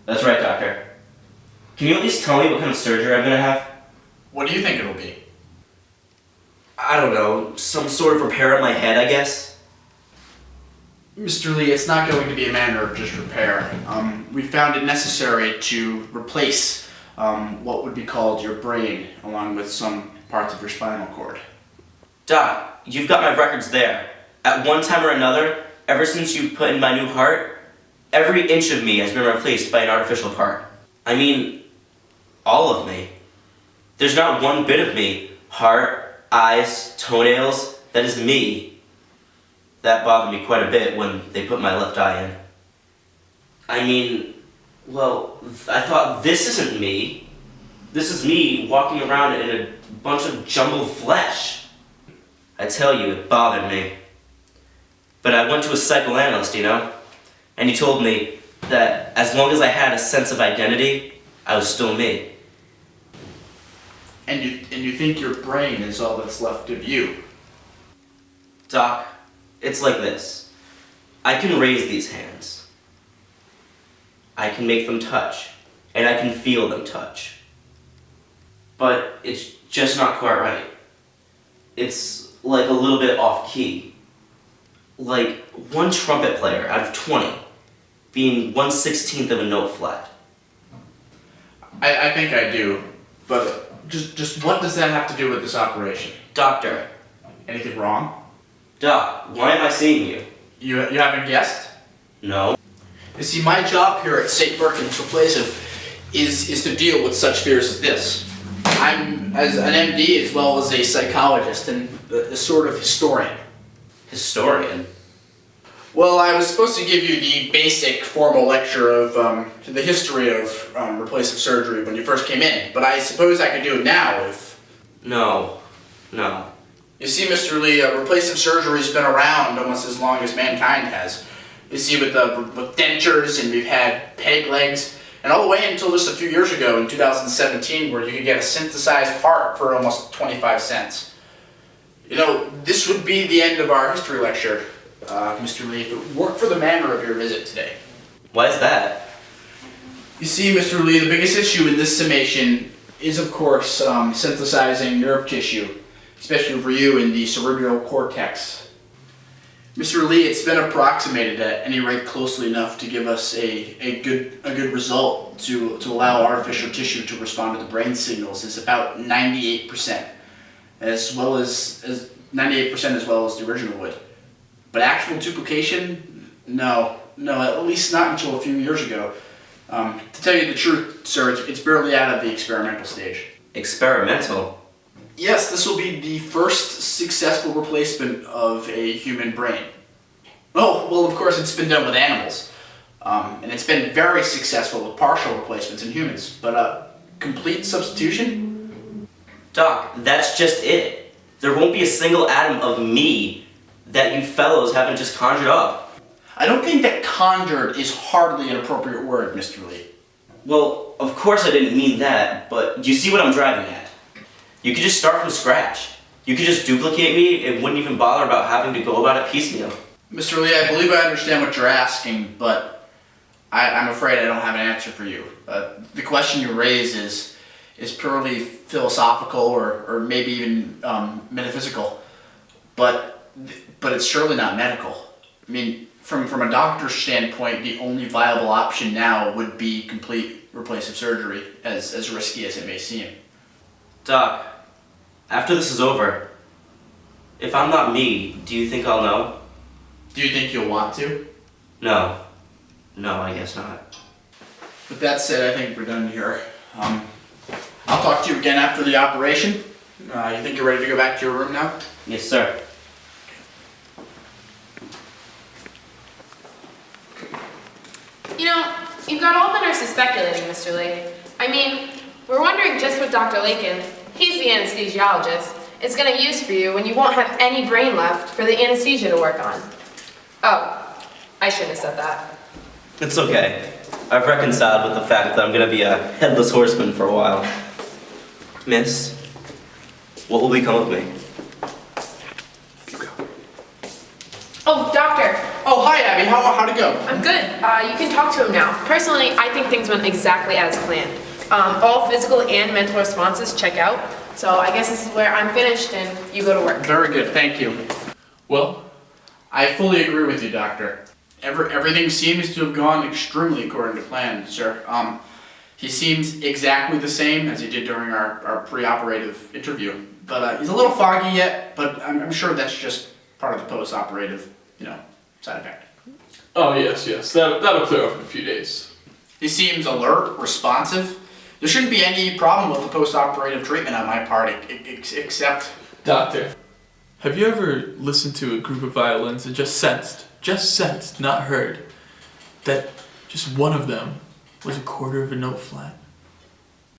That's right, doctor. Can you at least tell me what kind of surgery I'm gonna have? What do you think it'll be? I don't know, some sort of repair on my head, I guess? Mr. Lee, it's not going to be a matter of just repair. We found it necessary to replace what would be called your brain, along with some parts of your spinal cord. Doc, you've got my records there. At one time or another, ever since you put in my new heart, every inch of me has been replaced by an artificial part. I mean, all of me. There's not one bit of me, heart, eyes, toenails, that is me. That bothered me quite a bit when they put my left eye in. I mean, well, I thought this isn't me. This is me walking around in a bunch of jumbled flesh. I tell you, it bothered me. But I went to a psychoanalyst, and he told me that as long as I had a sense of identity, I was still me. And you think your brain is all that's left of you? Doc, it's like this. I can raise these hands. I can make them touch, and I can feel them touch. But it's just not quite right. It's like a little bit off key. Like one trumpet player out of 20 being 1/16 of a note flat. I think I do, but just what does that have to do with this operation? Doctor. Anything wrong? Doc, why am I seeing you? You haven't guessed? No. You see, my job here at St. Birkin's Replacive is to deal with such fears as this. I'm as an MD as well as a psychologist and a sort of historian. Historian? Well, I was supposed to give you the basic formal lecture of the history of replacive surgery when you first came in, but I suppose I could do it now if... No. You see, Mr. Lee, replacive surgery's been around almost as long as mankind has. You see, with dentures, and we've had peg legs, and all the way until just a few years ago in 2017 where you could get a synthesized heart for almost 25 cents. This would be the end of our history lecture, Mr. Lee, if it weren't for the manner of your visit today. Why is that? You see, Mr. Lee, the biggest issue in this summation is, of course, synthesizing nerve tissue, especially for you in the cerebral cortex. Mr. Lee, it's been approximated at any rate closely enough to give us a good result to allow artificial tissue to respond to the brain signals is about 98%, as well as 98% as well as the original would. But actual duplication, no, at least not until a few years ago. To tell you the truth, sir, it's barely out of the experimental stage. Experimental? Yes, this will be the first successful replacement of a human brain. Oh, well, of course, it's been done with animals. And it's been very successful with partial replacements in humans. But complete substitution? Doc, that's just it. There won't be a single atom of me that you fellows haven't just conjured up. I don't think that conjured is hardly an appropriate word, Mr. Lee. Well, of course I didn't mean that, but you see what I'm driving at. You could just start from scratch. You could just duplicate me and wouldn't even bother about having to go about it piecemeal. Mr. Lee, I believe I understand what you're asking, but I'm afraid I don't have an answer for you. The question you raise is purely philosophical or maybe even metaphysical, but it's surely not medical. I mean, from a doctor's standpoint, the only viable option now would be complete replacive surgery, as risky as it may seem. Doc, after this is over, if I'm not me, do you think I'll know? Do you think you'll want to? No, I guess not. With that said, I think we're done here. I'll talk to you again after the operation. You think you're ready to go back to your room now? Yes, sir. You've got all the nurses speculating, Mr. Lee. I mean, we're wondering just what Dr. Lakin, he's the anesthesiologist, is going to use for you when you won't have any brain left for the anesthesia to work on. Oh, I shouldn't have said that. It's okay. I've reconciled with the fact that I'm going to be a headless horseman for a while. Miss, what will become of me? Oh, doctor. Oh, hi, Abby. how'd it go? I'm good. You can talk to him now. Personally, I think things went exactly as planned. All physical and mental responses check out. So I guess this is where I'm finished and you go to work. Very good, thank you. Well, I fully agree with you, Doctor. Everything seems to have gone extremely according to plan, sir. He seems exactly the same as he did during our pre-operative interview. But he's a little foggy yet, but I'm sure that's just part of the post-operative, side effect. oh yes, that'll clear up in a few days. He seems alert, responsive. There shouldn't be any problem with the post-operative treatment on my part, except... Doctor, have you ever listened to a group of violins and just sensed, not heard, that just one of them was a quarter of a note flat?